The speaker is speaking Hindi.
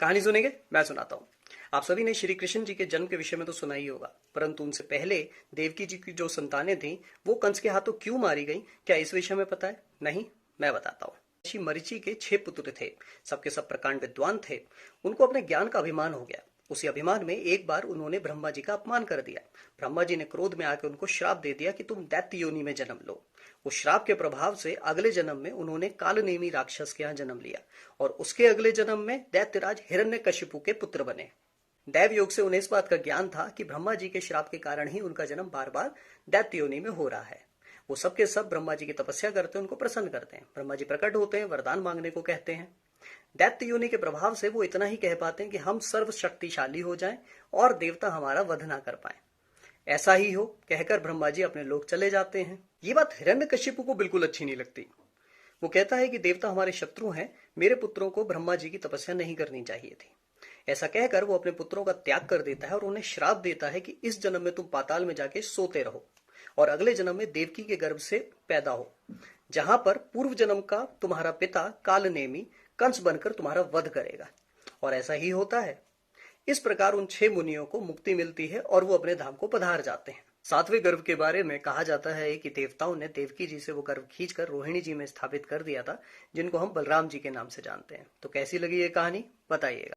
कहानी सुनेंगे? मैं सुनाता हूँ। आप सभी ने श्री कृष्ण जी के जन्म के विषय में तो सुना ही होगा, परंतु उनसे पहले देवकी जी की जो संतानें थीं वो कंस के हाथों क्यों मारी गईं, क्या इस विषय में पता है? नहीं, मैं बताता हूँ। ऋषि मरीचि के 6 पुत्र थे। सबके सब प्रकांड विद्वान थे। उनको अपने ज्ञान का अभिमान हो गया। उसी अभिमान में एक बार उन्होंने ब्रह्मा जी का अपमान कर दिया। ब्रह्मा जी ने क्रोध में आकर उनको श्राप दे दिया कि तुम दैत्य योनि में जन्म लो। उस श्राप के प्रभाव से अगले जन्म में उन्होंने कालनेमी राक्षस के यहाँ जन्म लिया और उसके अगले जन्म में दैत्यराज हिरण्यकशिपु के पुत्र बने। दैव योग से उन्हें इस बात का ज्ञान था कि ब्रह्मा जी के श्राप के कारण ही उनका जन्म बार बार दैत्य योनि में हो रहा है। वो सबके सब ब्रह्मा जी की तपस्या करते हैं, उनको प्रसन्न करते हैं। ब्रह्मा जी प्रकट होते हैं, वरदान मांगने को कहते हैं। दैत्य योनि के प्रभाव से वो इतना ही कह पाते हैं कि हम सर्व शक्तिशाली हो जाएं और देवता हमारा वध ना कर पाए। ऐसा ही हो कहकर ब्रह्मा जी अपने लोक चले जाते हैं। ये बात हिरण्यकशिपु को बिल्कुल अच्छी नहीं लगती। वो कहता है कि देवता हमारे शत्रु हैं, मेरे पुत्रों को ब्रह्मा जी की तपस्या नहीं करनी चाहिए थी। ऐसा कहकर वो अपने पुत्रों का त्याग कर देता है और उन्हें श्राप देता है कि इस जन्म में तुम पाताल में जाके सोते रहो और अगले जन्म में देवकी के गर्भ से पैदा हो, जहां पर पूर्व जन्म का तुम्हारा पिता कालनेमी कंस बनकर तुम्हारा वध करेगा। और ऐसा ही होता है। इस प्रकार उन 6 मुनियों को मुक्ति मिलती है और वो अपने धाम को पधार जाते हैं। 7वें गर्भ के बारे में कहा जाता है कि देवताओं ने देवकी जी से वो गर्भ खींचकर रोहिणी जी में स्थापित कर दिया था, जिनको हम बलराम जी के नाम से जानते हैं। तो कैसी लगी ये कहानी बताइएगा।